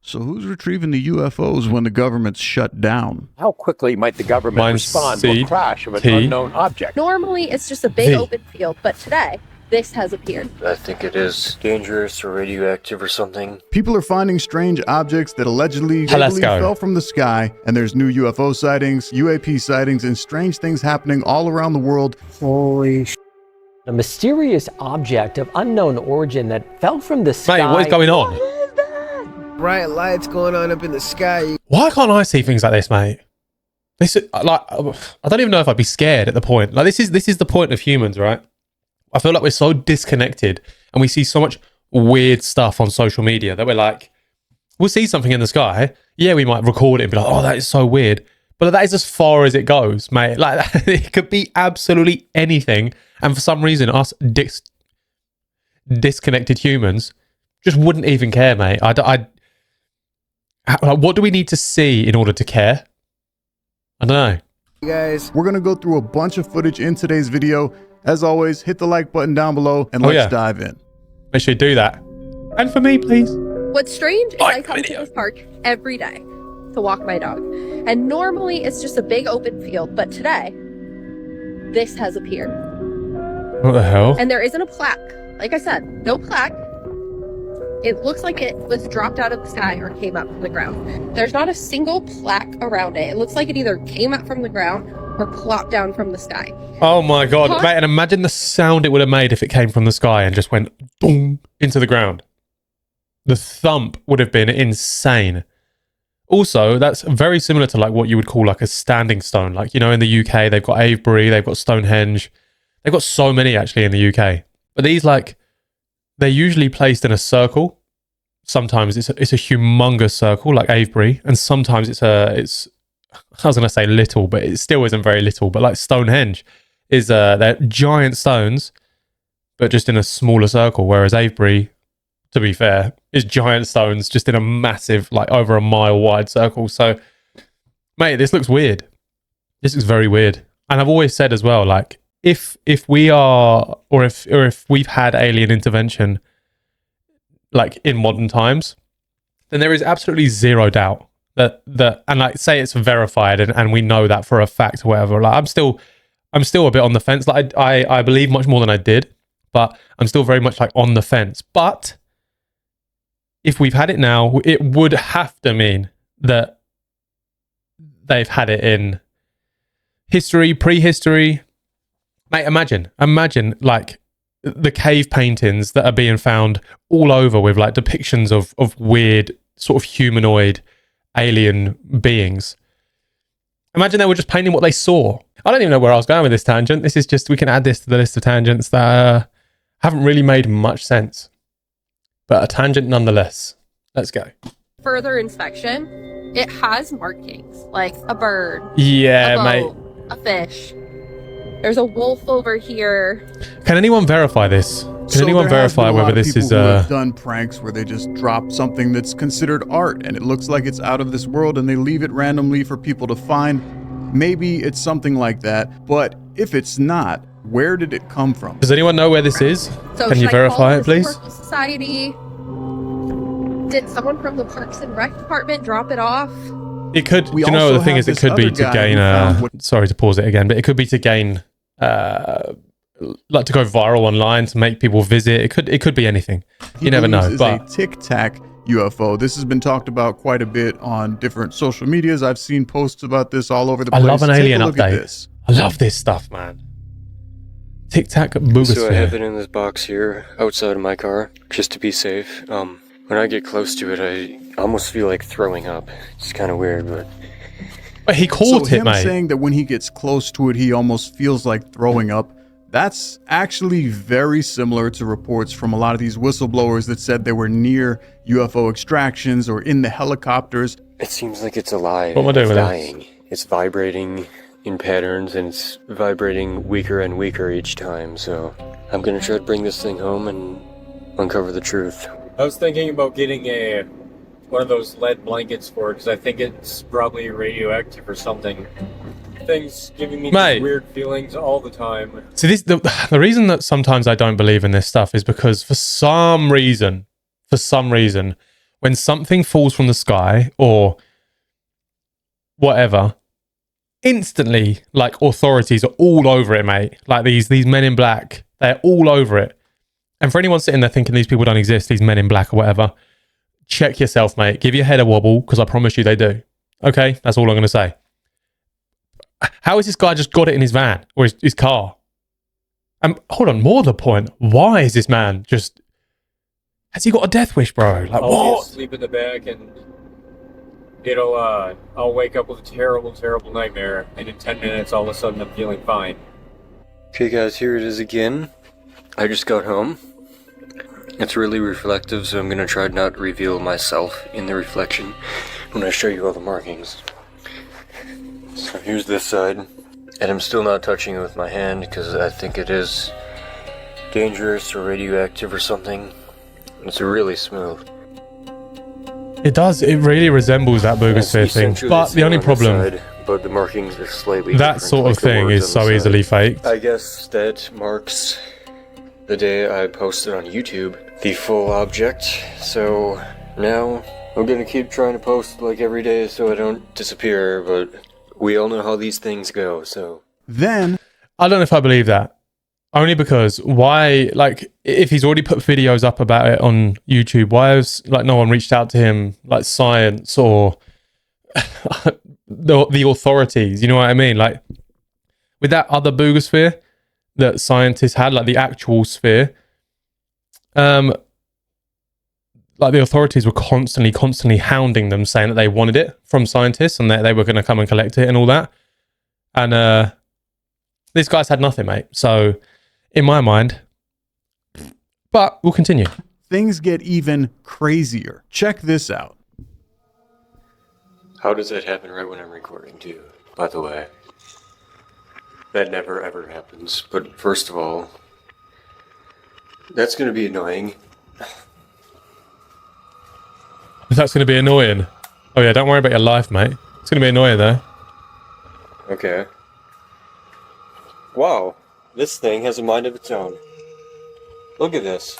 So who's retrieving the UFOs when the government's shut down? How quickly might the government respond to a crash of an unknown object? Normally, it's just a big open field, but today, this has appeared. I think it is dangerous or radioactive or something. People are finding strange objects that allegedly fell from the sky, and there's new UFO sightings, UAP sightings, and strange things happening all around the world. Holy sh**. A mysterious object of unknown origin that fell from the sky. Mate, what is going on? Bright lights going on up in the sky. Why can't I see things like this, mate? This, like, I don't even know if I'd be scared at the point. Like, this is the point of humans, right? I feel like we're so disconnected, and we see so much weird stuff on social media that we're like, we'll see something in the sky. Yeah, we might record it and be like, oh, that is so weird. But that is as far as it goes, mate. Like, it could be absolutely anything. And for some reason, us disconnected humans just wouldn't even care, mate. Like, what do we need to see in order to care? I don't know. Guys, we're going to go through a bunch of footage in today's video. As always, hit the like button down below and let's dive in. Make sure you do that. And for me, please. What's strange is I come to this park every day to walk my dog. And normally it's just a big open field, but today, this has appeared. What the hell? And there isn't a plaque. Like I said, no plaque. It looks like it was dropped out of the sky or came up from the ground. There's not a single plaque around it. It looks like it either came up from the ground or plopped down from the sky. Oh my God, mate, and imagine the sound it would have made if it came from the sky and just went boom into the ground. The thump would have been insane. Also, that's very similar to like what you would call like a standing stone. Like, you know, in the UK, they've got Avebury, they've got Stonehenge. They've got so many actually in the UK. But these, like, they're usually placed in a circle. Sometimes it's a humongous circle like Avebury, and sometimes I was going to say little, but it still isn't very little. But like Stonehenge is they're giant stones, but just in a smaller circle. Whereas Avebury, to be fair, is giant stones just in a massive, like over a mile wide circle. So, mate, this looks weird. This is very weird. And I've always said as well, like, if we are, or if we've had alien intervention, like in modern times, then there is absolutely zero doubt that and like say it's verified and we know that for a fact or whatever. Like I'm still a bit on the fence. Like I believe much more than I did, but I'm still very much like on the fence. But if we've had it now, it would have to mean that they've had it in history, prehistory. Mate, imagine like the cave paintings that are being found all over with like depictions of weird sort of humanoid alien beings. Imagine they were just painting what they saw. I don't even know where I was going with this tangent. This is just, we can add this to the list of tangents that haven't really made much sense, but a tangent nonetheless. Let's go. Further inspection, it has markings like a bird, yeah, a boat, mate, a fish. There's a wolf over here. Can anyone verify this? Can anyone verify whether this is done pranks where they just drop something that's considered art and it looks like it's out of this world and they leave it randomly for people to find? Maybe it's something like that, but if it's not, where did it come from? Does anyone know where this is? So can you verify it, please? Society. Did someone from the Parks and Rec department drop it off? It could. You know, the thing is, it could be to gain. Sorry to pause it again, but it could be to gain, like to go viral online to make people visit. It could be anything. You never know. But a Tic Tac UFO. This has been talked about quite a bit on different social medias. I've seen posts about this all over the place. I love an alien update. I love this stuff, man. Tic Tac Boogosphere. So I have it in this box here outside of my car just to be safe. When I get close to it, I almost feel like throwing up. It's kind of weird, but he caught it, mate. Saying that when he gets close to it, he almost feels like throwing up. That's actually very similar to reports from a lot of these whistleblowers that said they were near UFO extractions or in the helicopters. It seems like it's alive. What am I doing with dying. It's vibrating in patterns, and it's vibrating weaker and weaker each time. So I'm gonna try to bring this thing home and uncover the truth. I was thinking about getting one of those lead blankets for it, because I think it's probably radioactive or something. Things giving me these weird feelings all the time. See, the reason that sometimes I don't believe in this stuff is because for some reason, when something falls from the sky or whatever, instantly, like, authorities are all over it, mate. Like these men in black, they're all over it. And for anyone sitting there thinking these people don't exist, these men in black or whatever, check yourself, mate. Give your head a wobble, because I promise you they do. Okay? That's all I'm going to say. How has this guy just got it in his van or his car? Hold on, more to the point, why is this man just... Has he got a death wish, bro? Like, I'll what? sleep in the back and I'll wake up with a terrible, terrible nightmare, and in 10 minutes, all of a sudden, I'm feeling fine. Okay guys, here it is again. I just got home. It's really reflective, so I'm gonna try not to reveal myself in the reflection when I show you all the markings. So here's this side, and I'm still not touching it with my hand because I think it is dangerous or radioactive or something. It's really smooth. It does. It really resembles that Boogosphere thing. But the only problem... But the markings are slightly that different, sort of like the thing words is on the so side. easily faked. I guess that marks the day I posted on YouTube the full object. So now I'm gonna keep trying to post like every day so I don't disappear, but we all know how these things go, so... Then... I don't know if I believe that. Only because why, like, if he's already put videos up about it on YouTube, why has, like, no one reached out to him, like, science or the authorities, you know what I mean? Like, with that other Boogosphere that scientists had, like, the actual sphere, like, the authorities were constantly hounding them, saying that they wanted it from scientists and that they were going to come and collect it and all that. And these guys had nothing, mate. So... in my mind, but we'll continue. Things get even crazier. Check this out. How does that happen right when I'm recording too, by the way? That never ever happens, but first of all, that's gonna be annoying. That's gonna be annoying. Oh yeah, don't worry about your life, mate. It's gonna be annoying though. Okay. Wow. This thing has a mind of its own. Look at this.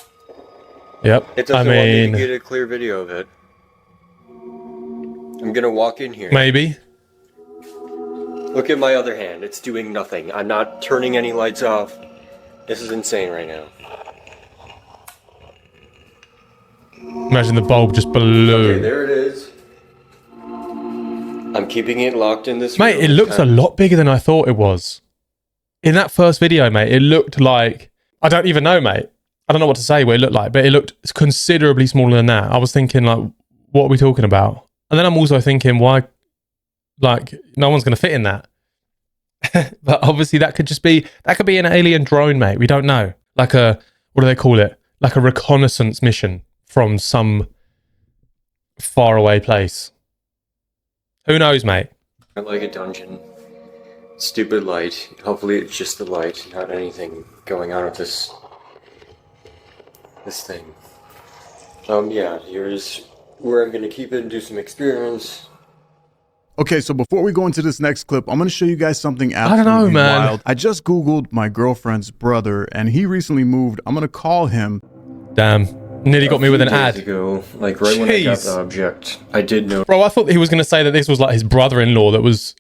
Yep. It doesn't want me to get a clear video of it. I'm gonna walk in here. Maybe. Look at my other hand. It's doing nothing. I'm not turning any lights off. This is insane right now. Imagine the bulb just blew. Okay, there it is. I'm keeping it locked in this Mate, room. it looks a lot bigger than I thought it was. In that first video, mate, it looked like... I don't even know, mate. I don't know what to say what it looked like, but it looked considerably smaller than that. I was thinking, like, what are we talking about? And then I'm also thinking, why... like, no one's going to fit in that. But obviously that could just be... that could be an alien drone, mate. We don't know. Like a... what do they call it? Like a reconnaissance mission from some faraway place. Who knows, mate? Like a dungeon. Stupid light. Hopefully it's just the light, not anything going on with this thing. Yeah, here's where I'm gonna keep it and do some experiments. Okay, so before we go into this next clip, I'm going to show you guys something absolutely I don't know, man. wild. I just Googled my girlfriend's brother, and he recently moved. I'm going to call him. Damn. Nearly got me with an ad. Ago, like right when I got the object, I did know. Bro, I thought he was going to say that this was like his brother-in-law that was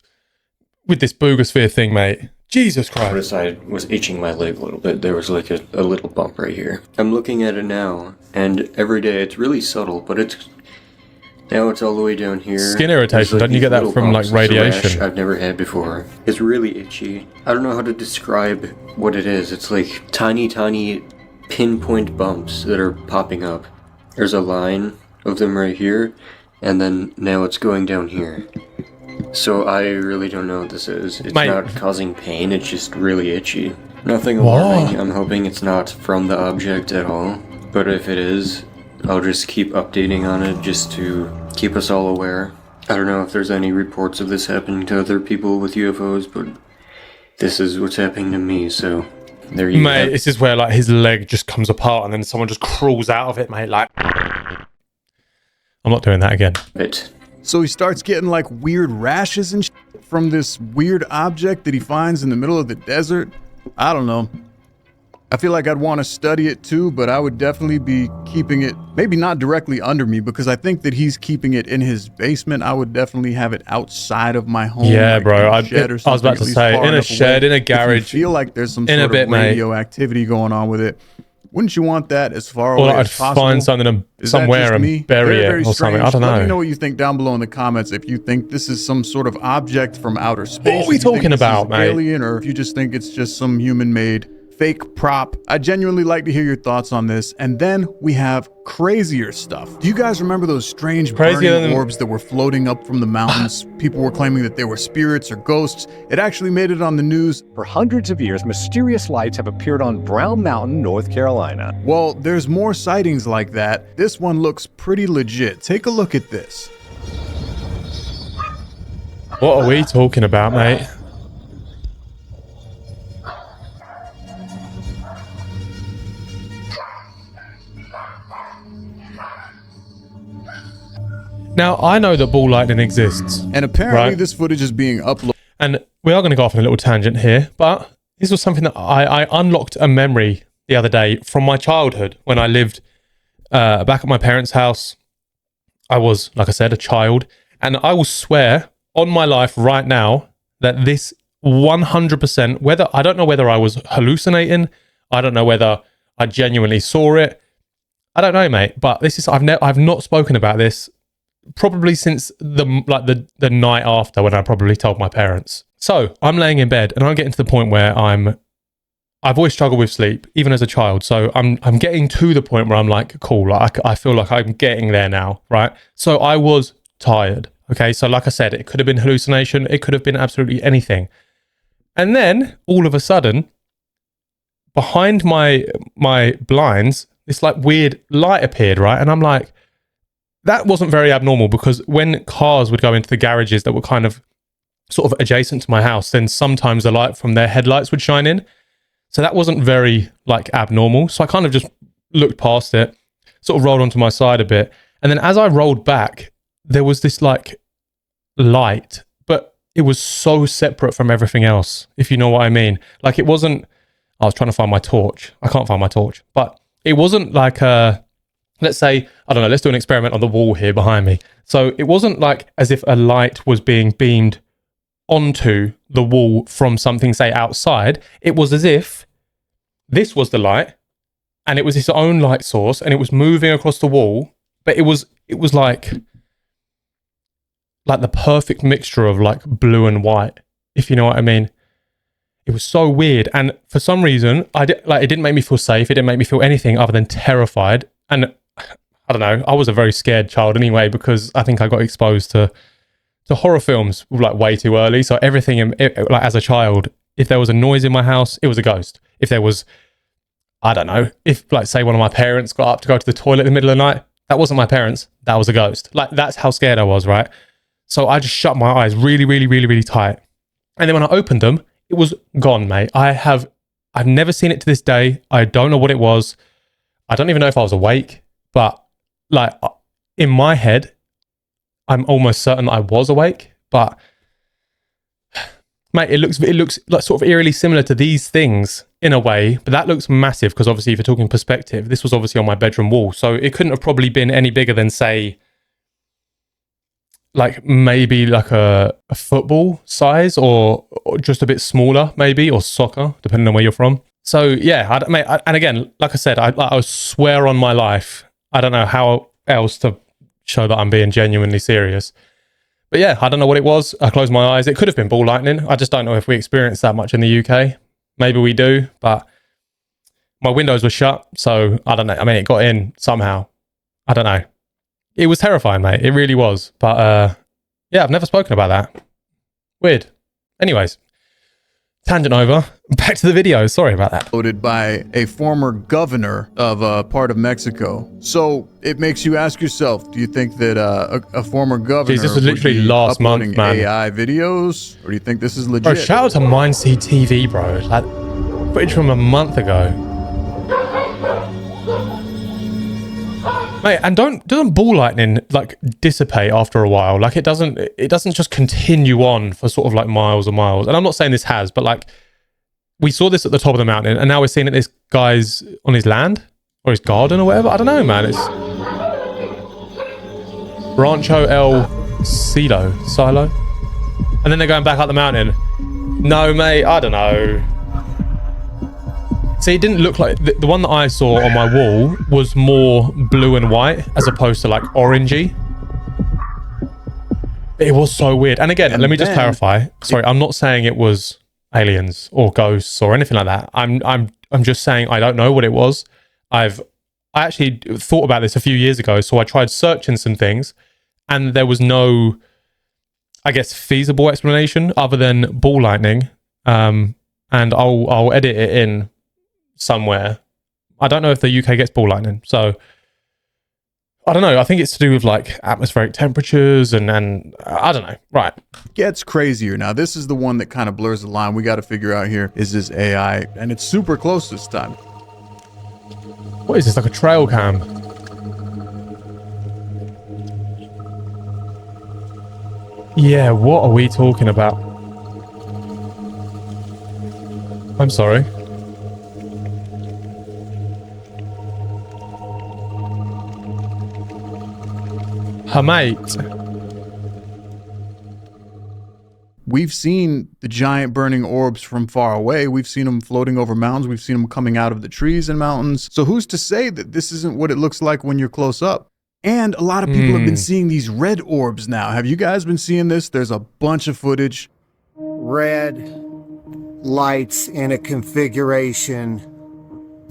with this Boogosphere thing, mate. Jesus Christ. I was itching my leg a little bit. There was like a little bump right here. I'm looking at it now, and every day it's really subtle, but it's... now it's all the way down here. Skin irritation, like don't you get that from like radiation? It's a rash I've never had before. It's really itchy. I don't know how to describe what it is. It's like tiny pinpoint bumps that are popping up. There's a line of them right here, and then now it's going down here. So I really don't know what this is. It's not causing pain, it's just really itchy. Nothing alarming. I'm hoping it's not from the object at all. But if it is, I'll just keep updating on it just to keep us all aware. I don't know if there's any reports of this happening to other people with UFOs, but this is what's happening to me, so there you go. Mate, this is where like his leg just comes apart and then someone just crawls out of it, mate, like... I'm not doing that again. So he starts getting like weird rashes and shit from this weird object that he finds in the middle of the desert. I don't know. I feel like I'd want to study it too, but I would definitely be keeping it, maybe not directly under me, because I think that he's keeping it in his basement. I would definitely have it outside of my home. Yeah, like bro. I was about to say, in a shed, in a garage. If you feel like there's some sort of radioactivity going on with it, wouldn't you want that as far away as possible? I'd find something somewhere and bury it or something. I don't know. Let me know what you think down below in the comments. If you think this is some sort of object from outer space. What are we talking about, mate? Alien, or if you just think it's just some human-made fake prop. I genuinely like to hear your thoughts on this. And then we have crazier stuff. Do you guys remember those strange burning orbs that were floating up from the mountains? People were claiming that they were spirits or ghosts. It actually made it on the news. For hundreds of years, mysterious lights have appeared on Brown Mountain, North Carolina. Well, there's more sightings like that. This one looks pretty legit. Take a look at this. What are we talking about, mate? Now, I know that ball lightning exists. And apparently this footage is being uploaded. And we are going to go off on a little tangent here, but this was something that I unlocked a memory the other day from my childhood when I lived back at my parents' house. I was, like I said, a child. And I will swear on my life right now that this 100%, I don't know whether I was hallucinating, I don't know whether I genuinely saw it. I don't know, mate, but this is, I've not spoken about this probably since the the night after, when I probably told my parents. So I'm laying in bed and I'm getting to the point where I've always struggled with sleep, even as a child. So I'm getting to the point where I'm like, cool, like I feel like I'm getting there now, right? So I was tired. Okay, so like I said, it could have been hallucination, it could have been absolutely anything. And then all of a sudden, behind my blinds, this like weird light appeared, right? And I'm like, that wasn't very abnormal, because when cars would go into the garages that were kind of sort of adjacent to my house, then sometimes the light from their headlights would shine in. So that wasn't very like abnormal. So I kind of just looked past it, sort of rolled onto my side a bit. And then as I rolled back, there was this like light, but it was so separate from everything else, if you know what I mean. Like it wasn't, I was trying to find my torch. I can't find my torch, but it wasn't like let's say, I don't know, let's do an experiment on the wall here behind me. So it wasn't like as if a light was being beamed onto the wall from something, say, outside. It was as if this was the light and it was its own light source and it was moving across the wall, but it was like the perfect mixture of like blue and white, if you know what I mean. It was so weird. And for some reason, it didn't make me feel safe. It didn't make me feel anything other than terrified. And I don't know, I was a very scared child anyway, because I think I got exposed to horror films like way too early. So everything, like as a child, if there was a noise in my house, it was a ghost. If there was, I don't know, if like say one of my parents got up to go to the toilet in the middle of the night, that wasn't my parents, that was a ghost. Like that's how scared I was, right? So I just shut my eyes really, really, really, really tight. And then when I opened them, it was gone, mate. I've never seen it to this day. I don't know what it was. I don't even know if I was awake, but like in my head, I'm almost certain that I was awake. But mate, it looks like sort of eerily similar to these things in a way, but that looks massive, because obviously if you're talking perspective, this was obviously on my bedroom wall, so it couldn't have probably been any bigger than, say, like maybe like a football size, or just a bit smaller maybe, or soccer, depending on where you're from. So yeah, and again, like I said, I swear on my life, I don't know how else to show that I'm being genuinely serious. But yeah, I don't know what it was. I closed my eyes. It could have been ball lightning. I just don't know if we experience that much in the UK. Maybe we do, but my windows were shut, so I don't know. I mean, it got in somehow. I don't know. It was terrifying, mate. It really was. But yeah, I've never spoken about that. Weird. Anyways, tangent over. Back to the video. Sorry about that. Voted by a former governor of a part of Mexico. So it makes you ask yourself, do you think that a former governor this was literally last month, man, AI videos, or do you think this is legit? Bro, shout out to Mindsea TV, bro. Like footage from a month ago. Mate, and doesn't ball lightning like dissipate after a while? Like it doesn't just continue on for sort of like miles and miles. And I'm not saying this has, but like we saw this at the top of the mountain, and now we're seeing it this guy's on his land or his garden or whatever. I don't know, man. It's Rancho El Silo, and then they're going back up the mountain. No, mate, I don't know. See, it didn't look like the one that I saw on my wall was more blue and white as opposed to like orangey. It was so weird. And again, let me just clarify. Sorry, I'm not saying it was aliens or ghosts or anything like that. I'm just saying I don't know what it was. I actually thought about this a few years ago, so I tried searching some things, and there was no, I guess, feasible explanation other than ball lightning. And I'll edit it in somewhere. I don't know if the UK gets ball lightning, so I don't know. I think it's to do with like atmospheric temperatures and I don't know. Right. Gets crazier. Now, this is the one that kind of blurs the line. We got to figure out here, is this AI? And it's super close this time. What is this, like a trail cam? Yeah, what are we talking about? I'm sorry. Her mate. We've seen the giant burning orbs from far away. We've seen them floating over mountains. We've seen them coming out of the trees and mountains. So who's to say that this isn't what it looks like when you're close up? And a lot of people have been seeing these red orbs now. Have you guys been seeing this? There's a bunch of footage. Red lights in a configuration.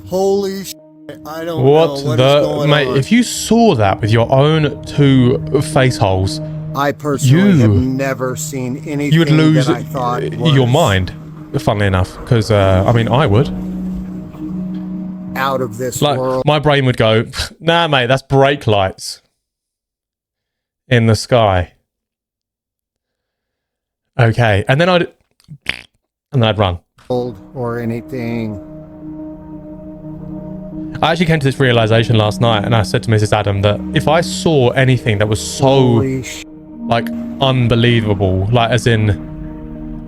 Holy shit. I don't know what is going mate, on. if you saw that with your own two face holes, I personally have never seen anything you would lose that I thought your mind, funnily enough, because I mean, I would. Out of this Like, world. my brain would go, nah, mate, that's brake lights in the sky. Okay, and then I'd run. Or anything. I actually came to this realization last night, and I said to Mrs. Adam that if I saw anything that was so like unbelievable, like as in,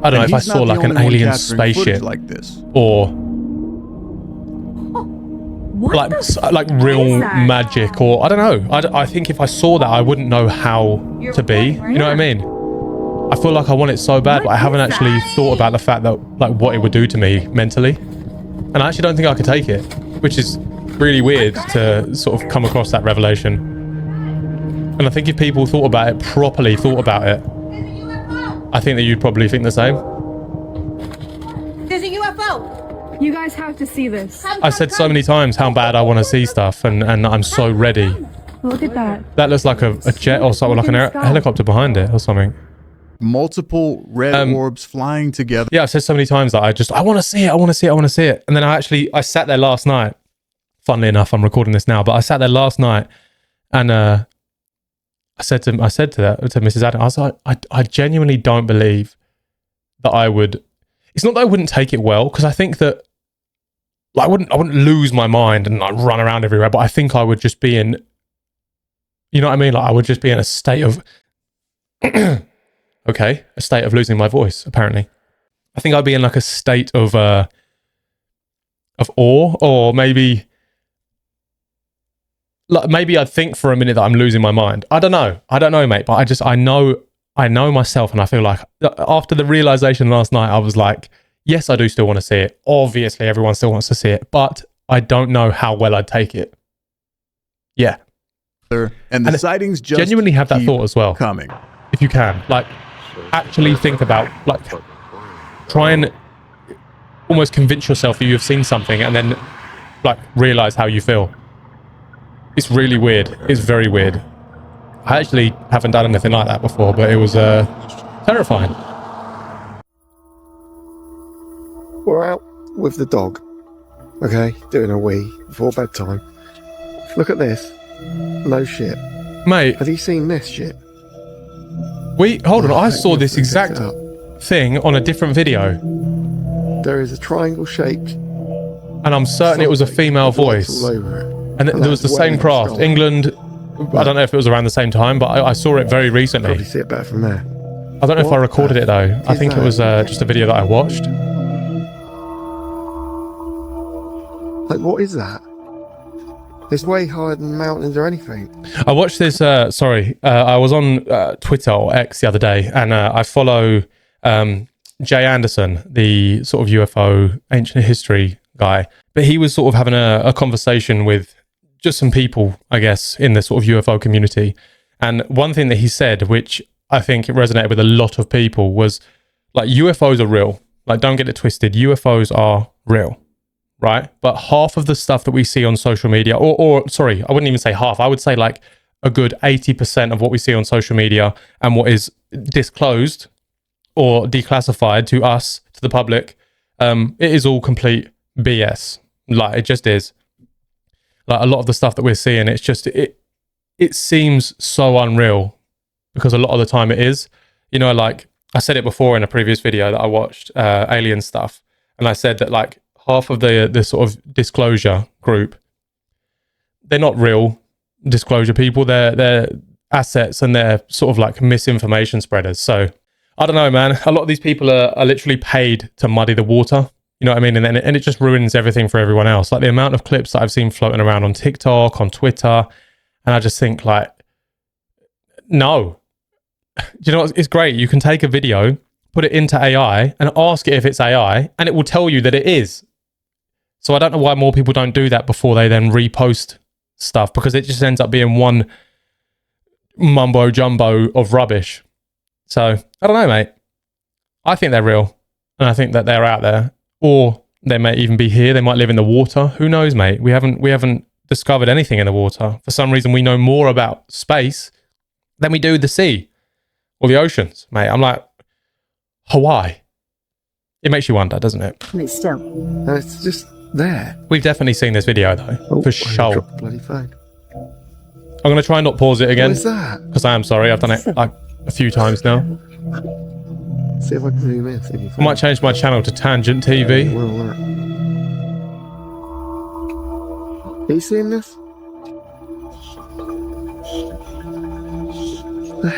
I don't know, if I saw like an alien spaceship like this, or like real magic, or I don't know. I think if I saw that, I wouldn't know how to be. You know what I mean? I feel like I want it so bad, but I haven't actually thought about the fact that like what it would do to me mentally, and I actually don't think I could take it, which is really weird to sort of come across that revelation. And I think if people thought about it, properly thought about it, I think that you'd probably think the same. There's a UFO. You guys have to see this. I said so many times how bad I want to see stuff, and I'm so ready. Look at that. That looks like a jet or something, like a helicopter behind it or something. Multiple red orbs flying together. Yeah, I've said so many times that I want to see it, I want to see it, I want to see it. And then I sat there last night. Funnily enough, I'm recording this now, but I sat there last night and I said to Mrs. Adam, I was like, I genuinely don't believe that I would. It's not that I wouldn't take it well, because I think that like, I wouldn't lose my mind and like run around everywhere, but I think I would just be in, you know what I mean? Like I would just be in a state of okay, a state of losing my voice, apparently. I think I'd be in like a state of awe, or maybe I'd think for a minute that I'm losing my mind. I don't know, mate, but I know myself, and I feel like after the realization last night, I was like, yes, I do still want to see it. Obviously, everyone still wants to see it, but I don't know how well I'd take it. Yeah. And the sightings just genuinely have that thought as well. Coming. If you can, like, actually think about, like, try and almost convince yourself that you've seen something and then, like, realize how you feel. It's really weird. It's very weird. I actually haven't done anything like that before, but it was terrifying. We're out with the dog, okay, doing a wee before bedtime. Look at this. No shit. Mate. Have you seen this shit? Hold on, I saw this exact thing on a different video. There is a triangle shaped. And I'm certain it was a female voice. And there was the same craft. England, I don't know if it was around the same time, but I saw it very recently. Probably see it better from there. I don't know if I recorded it though. I think it was just a video that I watched. Like, what is that? It's way higher than mountains or anything. I watched this, I was on Twitter or X the other day, and I follow Jay Anderson, the sort of UFO ancient history guy. But he was sort of having a conversation with just some people, I guess, in the sort of UFO community. And one thing that he said, which I think resonated with a lot of people, was like, UFOs are real. Like, don't get it twisted. UFOs are real, right? But half of the stuff that we see on social media, or sorry, I wouldn't even say half. I would say like a good 80% of what we see on social media and what is disclosed or declassified to us, to the public, it is all complete BS. Like, it just is. Like, a lot of the stuff that we're seeing, it's just, it seems so unreal, because a lot of the time it is. You know, like I said it before in a previous video that I watched, alien stuff, and I said that like half of the sort of disclosure group, they're not real disclosure people. They're assets, and they're sort of like misinformation spreaders. So I don't know, man. A lot of these people are literally paid to muddy the water. You know what I mean? And it just ruins everything for everyone else. Like the amount of clips that I've seen floating around on TikTok, on Twitter, and I just think like, no. Do you know what? It's great. You can take a video, put it into AI, and ask it if it's AI, and it will tell you that it is. So I don't know why more people don't do that before they then repost stuff, because it just ends up being one mumbo jumbo of rubbish. So I don't know, mate. I think they're real, and I think that they're out there, or they may even be here. They might live in the water. Who knows, mate? We haven't discovered anything in the water. For some reason, we know more about space than we do the sea or the oceans, mate. I'm like, Hawaii. It makes you wonder, doesn't it? It's still. No, it's just there. We've definitely seen this video though, for sure. Dropped the bloody phone. I'm going to try and not pause it again. What is that? Because I am sorry. I've done it like a few times now. See if I can zoom in. See if you I might change my channel to Tangent TV. It will work. Are you seeing this?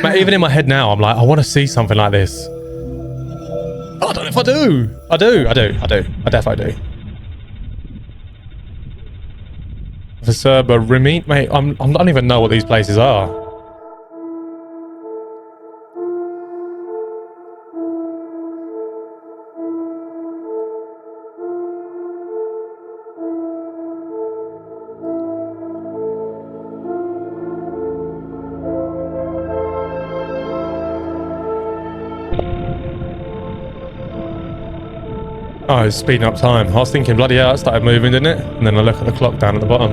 But even in my head now, I'm like, I want to see something like this. I don't know if I do. I definitely do. Verserba, Remy, mate, I don't even know what these places are. Oh, it's speeding up time. I was thinking, bloody hell, it started moving, didn't it? And then I look at the clock down at the bottom.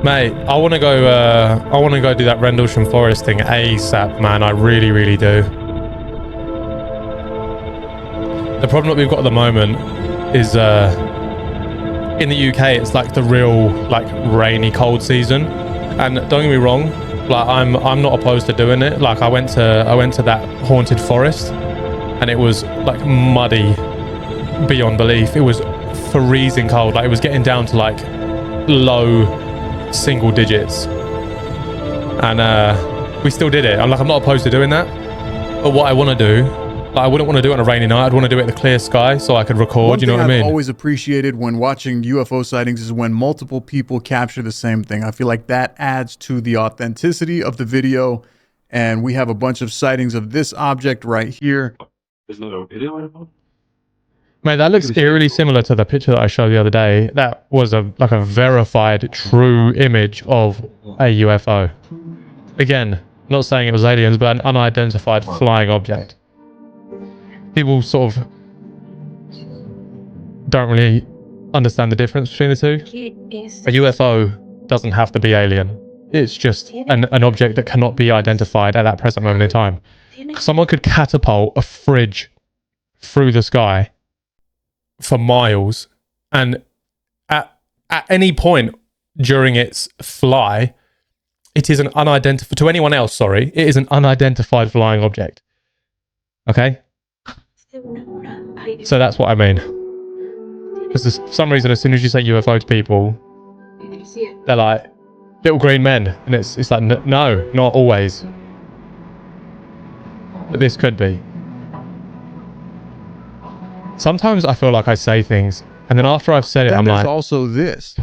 Mate, I want to go do that Rendlesham Forest thing ASAP, man. I really, really do. The problem that we've got at the moment is in the UK it's like the real like rainy cold season, and don't get me wrong, like I'm not opposed to doing it. Like I went to that haunted forest and it was like muddy beyond belief. It was freezing cold. Like it was getting down to like low single digits, and we still did it. I'm not opposed to doing that, but what I want to do, I wouldn't want to do it on a rainy night. I'd want to do it in the clear sky so I could record. You know what I mean? I've always appreciated when watching UFO sightings is when multiple people capture the same thing. I feel like that adds to the authenticity of the video. And we have a bunch of sightings of this object right here. There's no video anymore? Mate, that looks eerily similar to the picture that I showed the other day. That was a verified true image of a UFO. Again, not saying it was aliens, but an unidentified flying object. People sort of don't really understand the difference between the two. A UFO doesn't have to be alien. It's just an object that cannot be identified at that present moment in time. Someone could catapult a fridge through the sky for miles, and at any point during its fly, it is an unidentified, to anyone else, sorry, it is an unidentified flying object. Okay? So that's what I mean. Because for some reason, as soon as you say UFO to people, they're like little green men, and it's like no, not always, but this could be. Sometimes I feel like I say things, and then after I've said it, I'm like, there's also this.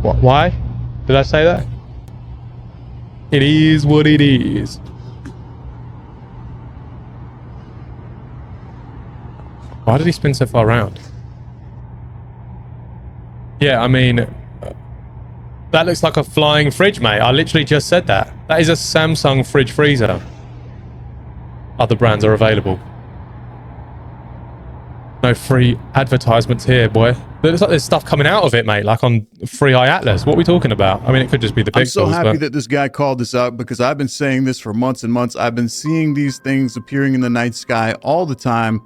what? Why did I say that? It is what it is. Why did he spin so far around? Yeah, I mean, that looks like a flying fridge, mate. I literally just said that. That is a Samsung fridge freezer. Other brands are available. No free advertisements here, boy. It looks like there's stuff coming out of it, mate, like on Free Eye Atlas. What are we talking about? I mean, it could just be the pixels. I'm so happy that this guy called this out, because I've been saying this for months and months. I've been seeing these things appearing in the night sky all the time.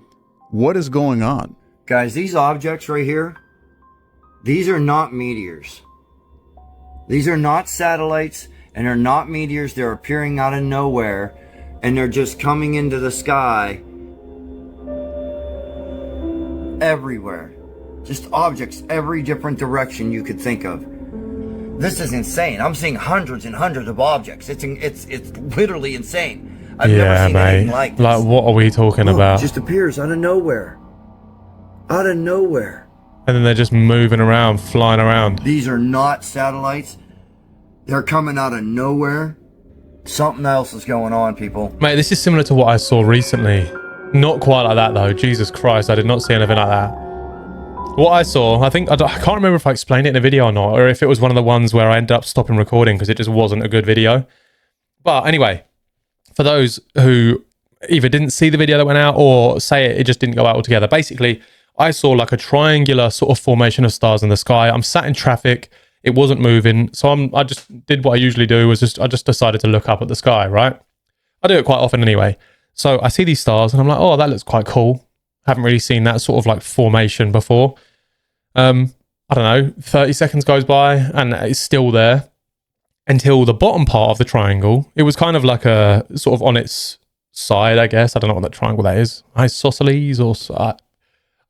What is going on? Guys, these objects right here, these are not meteors. These are not satellites, and they're not meteors. They're appearing out of nowhere, and they're just coming into the sky everywhere. Just objects every different direction you could think of. This is insane. I'm seeing hundreds and hundreds of objects. It's literally insane. I've never seen anything like this. Like, what are we talking about? It just appears out of nowhere. Out of nowhere. And then they're just moving around, flying around. These are not satellites. They're coming out of nowhere. Something else is going on, people. Mate, this is similar to what I saw recently. Not quite like that, though. Jesus Christ, I did not see anything like that. What I saw, I can't remember if I explained it in a video or not, or if it was one of the ones where I ended up stopping recording because it just wasn't a good video. But anyway, for those who either didn't see the video that went out or say it just didn't go out altogether, basically, I saw like a triangular sort of formation of stars in the sky. I'm sat in traffic. It wasn't moving. So I just did what I usually do, I just decided to look up at the sky, right? I do it quite often anyway. So I see these stars and I'm like, oh, that looks quite cool. Haven't really seen that sort of like formation before. I don't know, 30 seconds goes by and it's still there until the bottom part of the triangle. It was kind of like a sort of on its side, I guess. I don't know what that triangle that is. Isosceles or...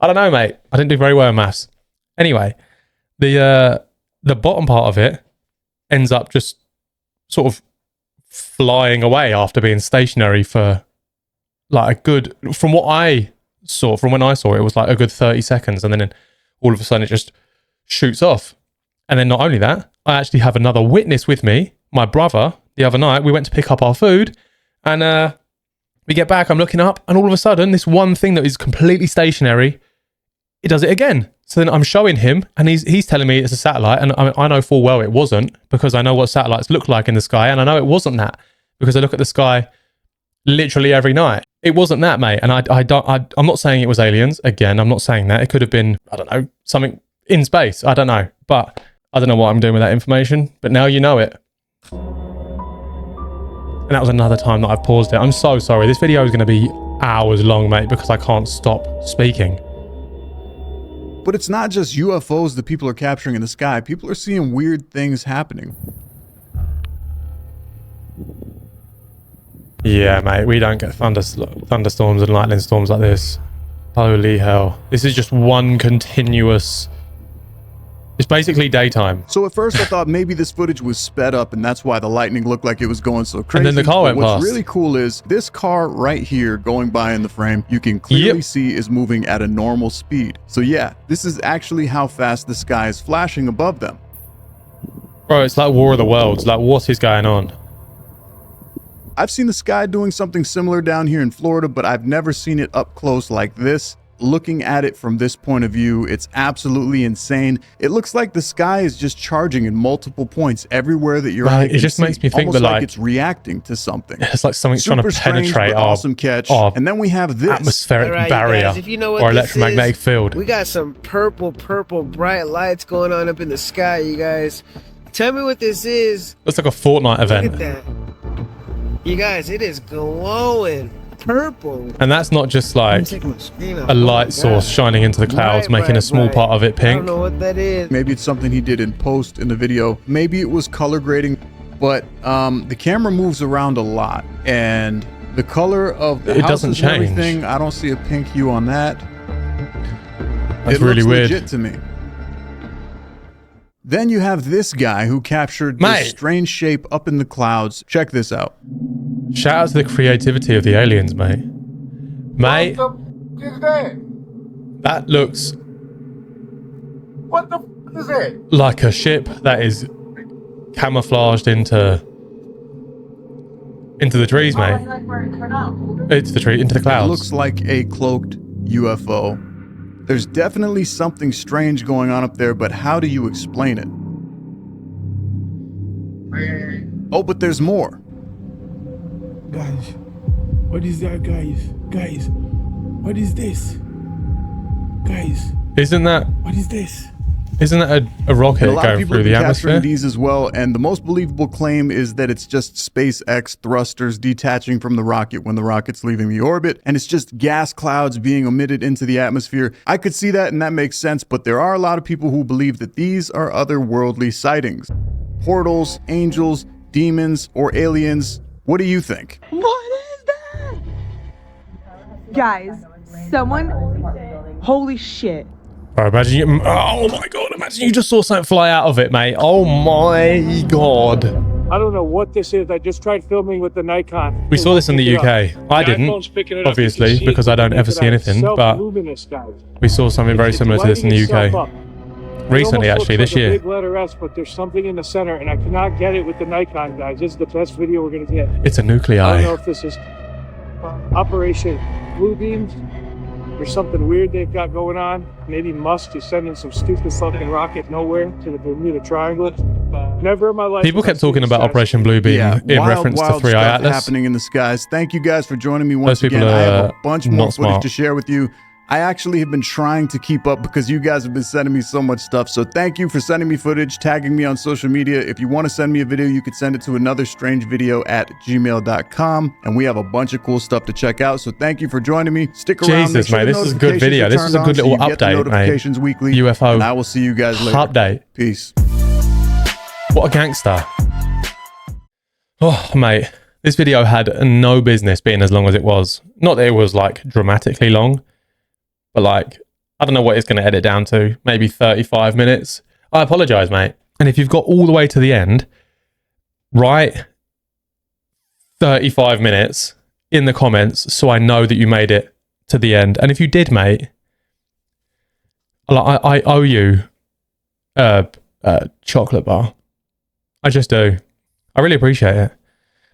I don't know, mate. I didn't do very well in maths. Anyway, the bottom part of it ends up just sort of flying away after being stationary for like a good... From what I saw, from when I saw it, it was like a good 30 seconds. And then all of a sudden it just shoots off. And then not only that, I actually have another witness with me, my brother. The other night, we went to pick up our food and we get back, I'm looking up, and all of a sudden, this one thing that is completely stationary, it does it again. So then I'm showing him, and he's telling me it's a satellite, and I know full well it wasn't, because I know what satellites look like in the sky, and I know it wasn't that, because I look at the sky literally every night. It wasn't that, mate, and I'm not saying it was aliens. Again, I'm not saying that. It could have been, I don't know, something in space. I don't know, but I don't know what I'm doing with that information, but now you know it. And that was another time that I've paused it. I'm so sorry. This video is going to be hours long, mate, because I can't stop speaking. But it's not just UFOs that people are capturing in the sky. People are seeing weird things happening. Yeah, mate, we don't get thunderstorms and lightning storms like this. Holy hell. This is just one continuous... It's basically daytime. So at first I thought maybe this footage was sped up and that's why the lightning looked like it was going so crazy. And then the car went past. What's really cool is this car right here going by in the frame, you can clearly see is moving at a normal speed. So yeah, this is actually how fast the sky is flashing above them. Bro, it's like War of the Worlds. Like, what is going on? I've seen the sky doing something similar down here in Florida, but I've never seen it up close like this. Looking at it from this point of view, it's absolutely insane. It looks like the sky is just charging in multiple points everywhere that you're at. It just makes me think that like it's reacting to something. It's like something's trying to penetrate our awesome catch. And then we have this atmospheric barrier, guys, if you know what or this electromagnetic is, field. We got some purple bright lights going on up in the sky, you guys. Tell me what this is. Looks like a Fortnite event. Look at that. You guys, it is glowing purple. And that's not just like a light source shining into the clouds, making a small part of it pink. I don't know what that is. Maybe it's something he did in post in the video. Maybe it was color grading, but the camera moves around a lot, and the color of the houses doesn't change. And everything, I don't see a pink hue on that. That's it really looks weird legit to me. Then you have this guy who captured this strange shape up in the clouds. Check this out. Shout out to the creativity of the aliens, mate. Mate, What the f is that? that looks What the f is that? like a ship that is camouflaged into the trees, mate. It's the tree, into the clouds. It looks like a cloaked UFO. There's definitely something strange going on up there, but how do you explain it? Oh, but there's more. Guys, what is that, guys? Guys, what is this? Guys, Isn't that what is this? Isn't that a rocket And a lot of going people through have the been capturing atmosphere? these as well, and the most believable claim is that it's just SpaceX thrusters detaching from the rocket when the rocket's leaving the orbit, and it's just gas clouds being emitted into the atmosphere. I could see that, and that makes sense, but there are a lot of people who believe that these are otherworldly sightings. Portals, angels, demons, or aliens. What do you think? What is that? Guys, someone. Holy shit. Bro, imagine you. Oh my god! Imagine you just saw something fly out of it, mate. Oh my god! I don't know what this is. I just tried filming with the Nikon. We saw this in the UK. I didn't, obviously, because I don't ever see anything. But we saw something very similar to this in the UK recently, actually, this year. Big letter S, but there's something in the center, and I cannot get it with the Nikon, guys. This is the best video we're gonna get. It's a I don't know nuclei. if this is Operation Bluebeam or something weird they've got going on. Maybe Musk is sending some stupid fucking rocket nowhere to the Bermuda Triangle. Never in my life. People kept talking about Operation Bluebeam in reference to 3i stuff Atlas. happening in the skies. Thank you guys for joining me once Those people again. I have a are bunch not more footage smart. to share with you. I actually have been trying to keep up because you guys have been sending me so much stuff. So thank you for sending me footage, tagging me on social media. If you want to send me a video, you could send it to anotherstrangevideo@gmail.com. And we have a bunch of cool stuff to check out. So thank you for joining me. Stick around. Jesus, Make sure mate, the this is a good video. notifications are This is a turned good on so little you get the update, notifications mate. weekly. UFO. And I will see you guys later. Update. Peace. What a gangster. Oh, mate. This video had no business being as long as it was. Not that it was, like, dramatically long, but, like, I don't know what it's going to edit down to. Maybe 35 minutes. I apologize, mate. And if you've got all the way to the end, write 35 minutes in the comments so I know that you made it to the end. And if you did, mate, I owe you a chocolate bar. I just do. I really appreciate it.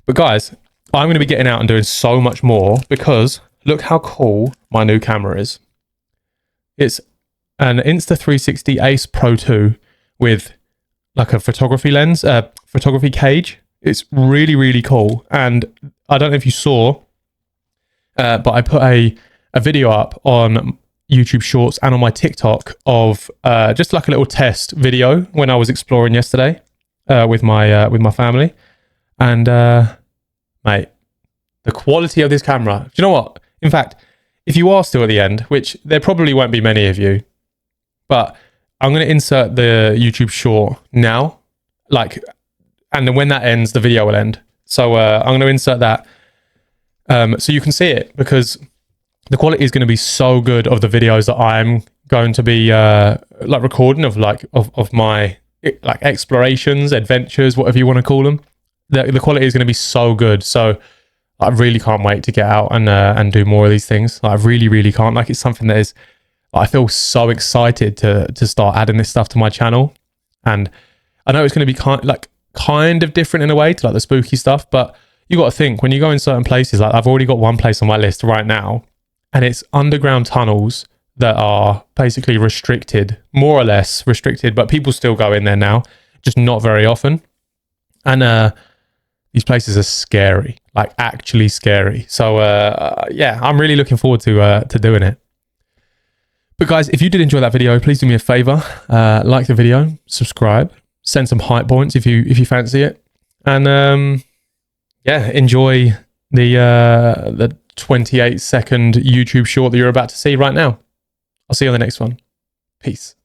But guys, I'm going to be getting out and doing so much more because look how cool my new camera is. It's an Insta360 Ace Pro 2 with like a photography lens, photography cage. It's really, really cool. And I don't know if you saw, but I put a video up on YouTube Shorts and on my TikTok of just like a little test video when I was exploring yesterday with my family. And mate, the quality of this camera. Do you know what? In fact, if you are still at the end, which there probably won't be many of you, but I'm going to insert the YouTube short now, like, and then when that ends, the video will end. So I'm going to insert that so you can see it, because the quality is going to be so good of the videos that I'm going to be like recording of my like explorations, adventures, whatever you want to call them. The quality is going to be so good. So I really can't wait to get out and do more of these things. Like, I really, really can't. Like, it's something that is, I feel so excited to start adding this stuff to my channel. And I know it's going to be kind of different in a way to like the spooky stuff, but you got to think when you go in certain places, like I've already got one place on my list right now, and it's underground tunnels that are basically restricted, more or less restricted, but people still go in there now, just not very often. And these places are scary, like actually scary. So yeah, I'm really looking forward to doing it. But guys, if you did enjoy that video, please do me a favor, like the video, subscribe, send some hype points if you fancy it, and yeah, enjoy the 28-second YouTube short that you're about to see right now. I'll see you on the next one. Peace.